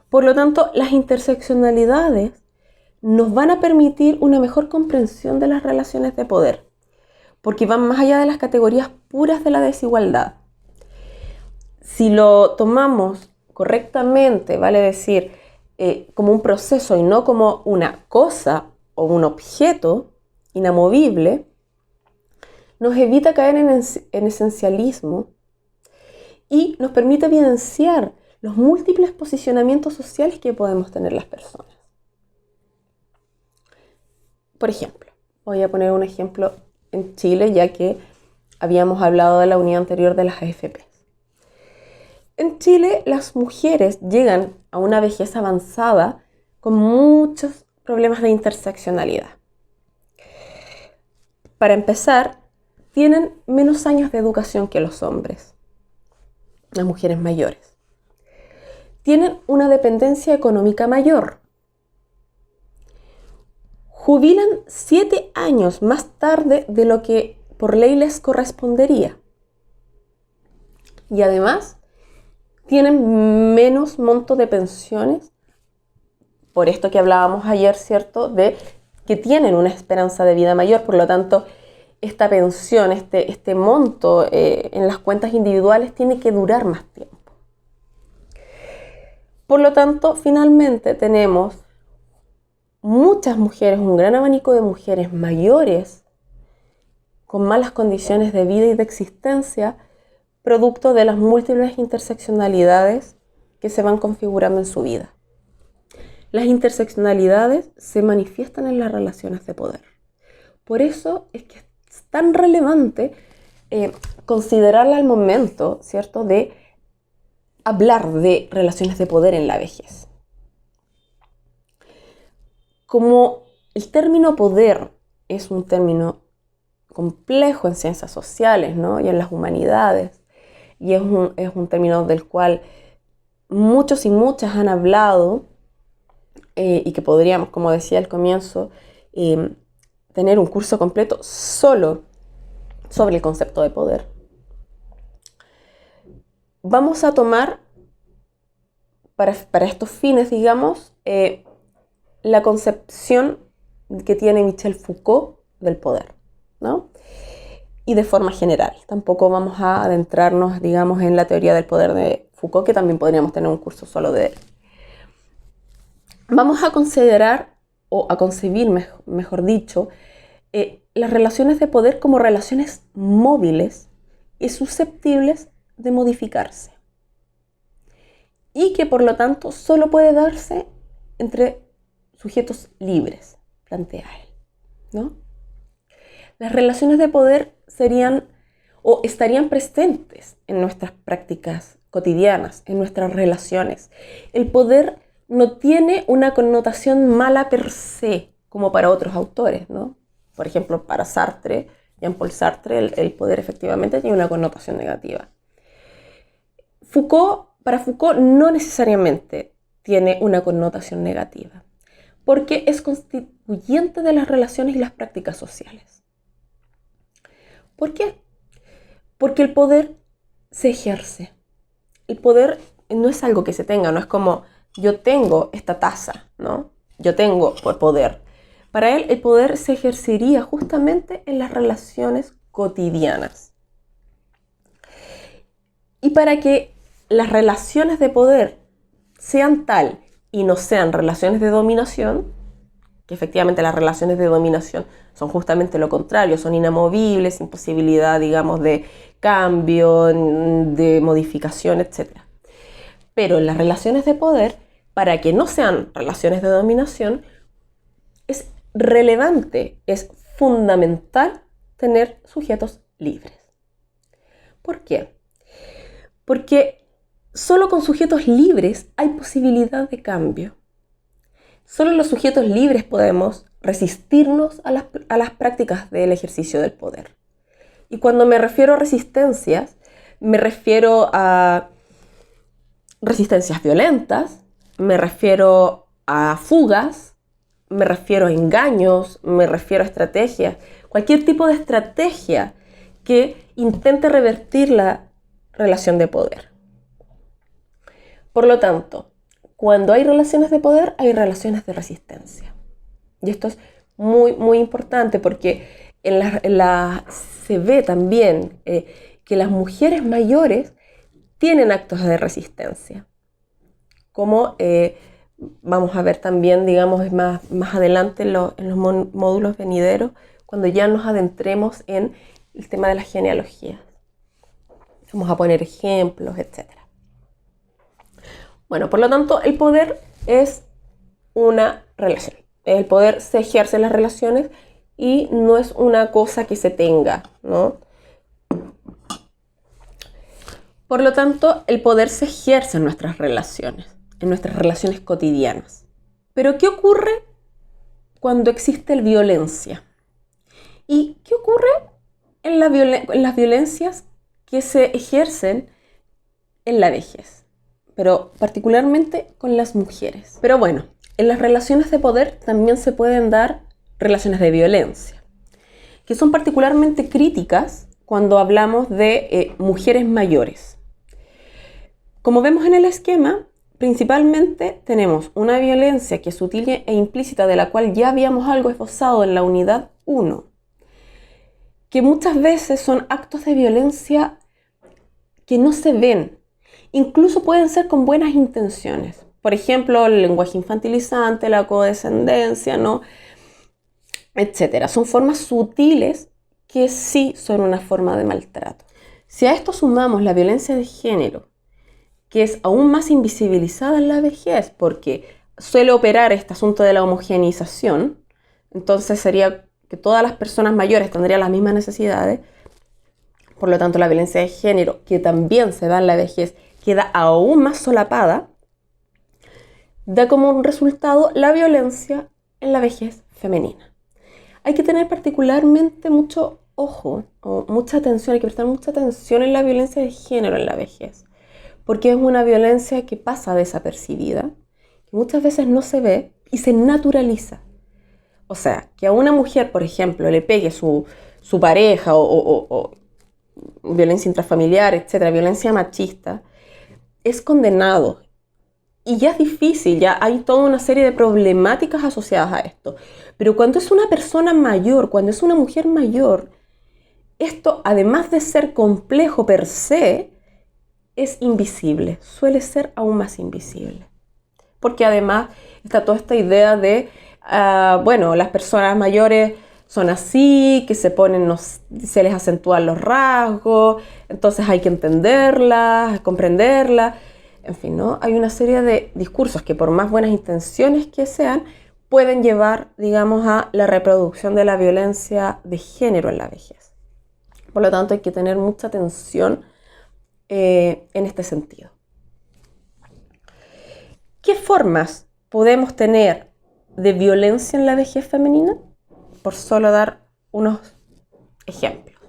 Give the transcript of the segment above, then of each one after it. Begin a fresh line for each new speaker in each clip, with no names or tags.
Por lo tanto, las interseccionalidades nos van a permitir una mejor comprensión de las relaciones de poder, porque van más allá de las categorías puras de la desigualdad. Si lo tomamos correctamente, vale decir, como un proceso y no como una cosa o un objeto inamovible, nos evita caer en esencialismo y nos permite evidenciar los múltiples posicionamientos sociales que podemos tener las personas. Por ejemplo, voy a poner un ejemplo en Chile, ya que habíamos hablado de la unidad anterior de las AFP. En Chile, las mujeres llegan a una vejez avanzada con muchos problemas de interseccionalidad. Para empezar, tienen menos años de educación que los hombres, las mujeres mayores. Tienen una dependencia económica mayor. Jubilan 7 años más tarde de lo que por ley les correspondería. Y además, tienen menos monto de pensiones, por esto que hablábamos ayer, ¿cierto? De que tienen una esperanza de vida mayor, por lo tanto, esta pensión, este monto en las cuentas individuales tiene que durar más tiempo. Por lo tanto, finalmente tenemos muchas mujeres, un gran abanico de mujeres mayores con malas condiciones de vida y de existencia, producto de las múltiples interseccionalidades que se van configurando en su vida. Las interseccionalidades se manifiestan en las relaciones de poder. Por eso es que es tan relevante considerarla al momento, ¿cierto?, de hablar de relaciones de poder en la vejez. Como el término poder es un término complejo en ciencias sociales, ¿no?, y en las humanidades, y es un término del cual muchos y muchas han hablado, y que podríamos, como decía al comienzo, tener un curso completo solo sobre el concepto de poder. Vamos a tomar para estos fines, digamos, la concepción que tiene Michel Foucault del poder, ¿no? Y de forma general. Tampoco vamos a adentrarnos, digamos, en la teoría del poder de Foucault, que también podríamos tener un curso solo de él. Vamos a considerar, o a concebir, mejor dicho, las relaciones de poder como relaciones móviles y susceptibles de modificarse. Y que, por lo tanto, solo puede darse entre sujetos libres, plantea él, ¿no? Las relaciones de poder serían o estarían presentes en nuestras prácticas cotidianas, en nuestras relaciones. El poder no tiene una connotación mala per se, como para otros autores, ¿no? Por ejemplo, para Sartre, Jean-Paul Sartre, el poder efectivamente tiene una connotación negativa. Para Foucault no necesariamente tiene una connotación negativa, porque es constituyente de las relaciones y las prácticas sociales. ¿Por qué? Porque el poder se ejerce. El poder no es algo que se tenga, no es como yo tengo esta taza, ¿no? Yo tengo poder. Para él el poder se ejercería justamente en las relaciones cotidianas. Y para que las relaciones de poder sean tal y no sean relaciones de dominación, que efectivamente las relaciones de dominación son justamente lo contrario, son inamovibles, sin posibilidad, digamos, de cambio, de modificación, etc. Pero en las relaciones de poder, para que no sean relaciones de dominación, es relevante, es fundamental tener sujetos libres. ¿Por qué? Porque solo con sujetos libres hay posibilidad de cambio. Solo los sujetos libres podemos resistirnos a las prácticas del ejercicio del poder. Y cuando me refiero a resistencias, me refiero a resistencias violentas, me refiero a fugas, me refiero a engaños, me refiero a estrategias. Cualquier tipo de estrategia que intente revertir la relación de poder. Por lo tanto, cuando hay relaciones de poder, hay relaciones de resistencia. Y esto es muy, muy importante porque se ve también que las mujeres mayores tienen actos de resistencia, como vamos a ver también, digamos, más adelante en los módulos venideros, cuando ya nos adentremos en el tema de la genealogía. Vamos a poner ejemplos, etc. Bueno, por lo tanto, el poder es una relación. El poder se ejerce en las relaciones y no es una cosa que se tenga, ¿no? Por lo tanto, el poder se ejerce en nuestras relaciones cotidianas. Pero ¿qué ocurre cuando existe violencia? ¿Y qué ocurre en las violencias que se ejercen en la vejez? Pero particularmente con las mujeres. Pero bueno, en las relaciones de poder también se pueden dar relaciones de violencia, que son particularmente críticas cuando hablamos de mujeres mayores. Como vemos en el esquema, principalmente tenemos una violencia que es sutil e implícita, de la cual ya habíamos algo esbozado en la unidad 1, que muchas veces son actos de violencia que no se ven, incluso pueden ser con buenas intenciones. Por ejemplo, el lenguaje infantilizante, la codescendencia, ¿no? Etcétera. Son formas sutiles que sí son una forma de maltrato. Si a esto sumamos la violencia de género, que es aún más invisibilizada en la vejez, porque suele operar este asunto de la homogeneización, entonces sería que todas las personas mayores tendrían las mismas necesidades. Por lo tanto, la violencia de género, que también se da en la vejez, queda aún más solapada, da como resultado la violencia en la vejez femenina. Hay que tener particularmente mucho ojo, o mucha atención, hay que prestar mucha atención en la violencia de género en la vejez, porque es una violencia que pasa desapercibida, que muchas veces no se ve y se naturaliza. O sea, que a una mujer, por ejemplo, le pegue su pareja o violencia intrafamiliar, etcétera, violencia machista, es condenado. Y ya es difícil, ya hay toda una serie de problemáticas asociadas a esto. Pero cuando es una persona mayor, cuando es una mujer mayor, esto, además de ser complejo per se, es invisible, suele ser aún más invisible. Porque además está toda esta idea de, las personas mayores son así, que se les acentúan los rasgos, entonces hay que entenderlas, comprenderlas. En fin, ¿no? Hay una serie de discursos que, por más buenas intenciones que sean, pueden llevar, digamos, a la reproducción de la violencia de género en la vejez. Por lo tanto, hay que tener mucha atención en este sentido. ¿Qué formas podemos tener de violencia en la vejez femenina? Por solo dar unos ejemplos.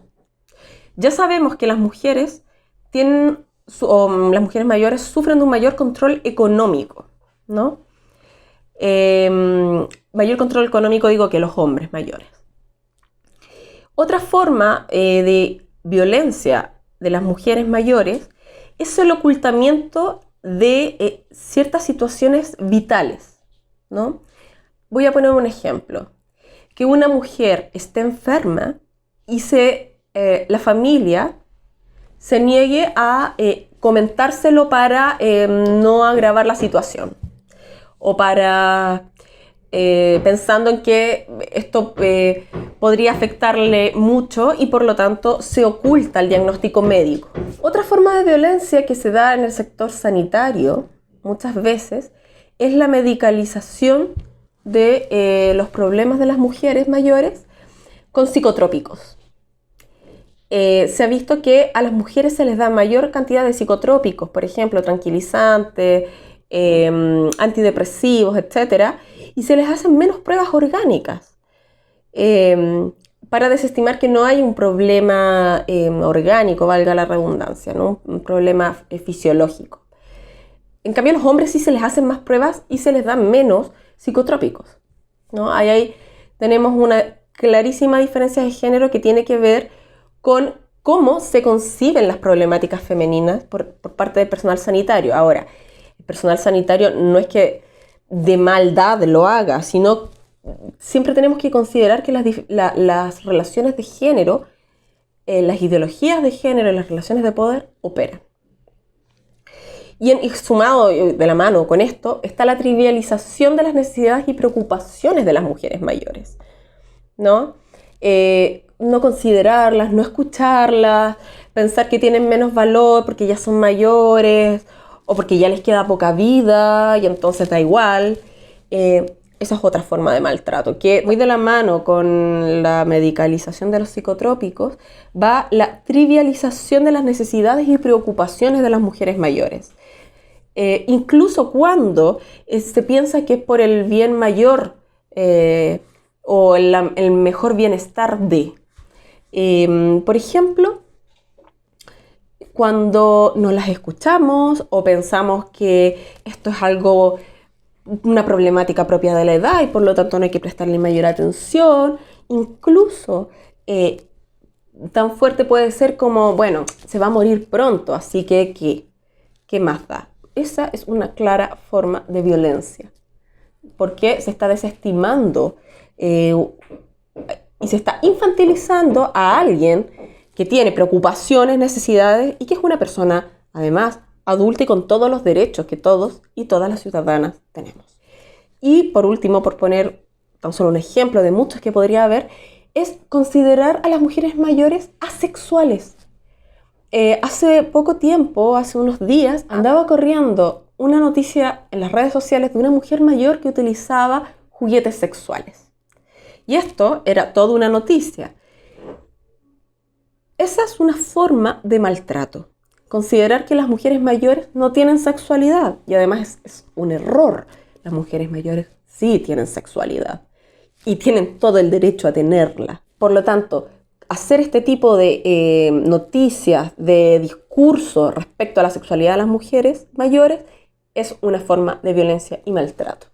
Ya sabemos que las mujeres las mujeres mayores sufren de un mayor control económico, ¿no? Mayor control económico, digo, que los hombres mayores. Otra forma de violencia de las mujeres mayores es el ocultamiento de ciertas situaciones vitales, ¿no? Voy a poner un ejemplo. Que una mujer esté enferma y la familia se niegue a comentárselo para no agravar la situación, o para pensando en que esto podría afectarle mucho y por lo tanto se oculta el diagnóstico médico. Otra forma de violencia que se da en el sector sanitario muchas veces es la medicalización de los problemas de las mujeres mayores con psicotrópicos. Se ha visto que a las mujeres se les da mayor cantidad de psicotrópicos, por ejemplo, tranquilizantes, antidepresivos, etc., y se les hacen menos pruebas orgánicas para desestimar que no hay un problema orgánico, valga la redundancia, ¿no? Un problema fisiológico. En cambio, a los hombres sí se les hacen más pruebas y se les dan menos psicotrópicos, ¿no? Ahí tenemos una clarísima diferencia de género que tiene que ver con cómo se conciben las problemáticas femeninas por parte del personal sanitario. Ahora, el personal sanitario no es que de maldad lo haga, sino siempre tenemos que considerar que las relaciones de género, las ideologías de género y las relaciones de poder operan. Y sumado de la mano con esto está la trivialización de las necesidades y preocupaciones de las mujeres mayores, ¿no? No considerarlas, no escucharlas, pensar que tienen menos valor porque ya son mayores o porque ya les queda poca vida y entonces da igual. Esa es otra forma de maltrato, que muy de la mano con la medicalización de los psicotrópicos va la trivialización de las necesidades y preocupaciones de las mujeres mayores. Incluso cuando se piensa que es por el bien mayor o el mejor bienestar de. Por ejemplo, cuando no las escuchamos o pensamos que esto es una problemática propia de la edad y por lo tanto no hay que prestarle mayor atención, incluso tan fuerte puede ser como, bueno, se va a morir pronto, así que ¿qué más da? Esa es una clara forma de violencia, porque se está desestimando y se está infantilizando a alguien que tiene preocupaciones, necesidades y que es una persona, además, adulta y con todos los derechos que todos y todas las ciudadanas tenemos. Y por último, por poner tan solo un ejemplo de muchos que podría haber, es considerar a las mujeres mayores asexuales. Hace poco tiempo, hace unos días, andaba corriendo una noticia en las redes sociales de una mujer mayor que utilizaba juguetes sexuales. Y esto era toda una noticia. Esa es una forma de maltrato. Considerar que las mujeres mayores no tienen sexualidad. Y además es un error. Las mujeres mayores sí tienen sexualidad. Y tienen todo el derecho a tenerla. Por lo tanto, hacer este tipo de noticias, de discurso respecto a la sexualidad de las mujeres mayores es una forma de violencia y maltrato.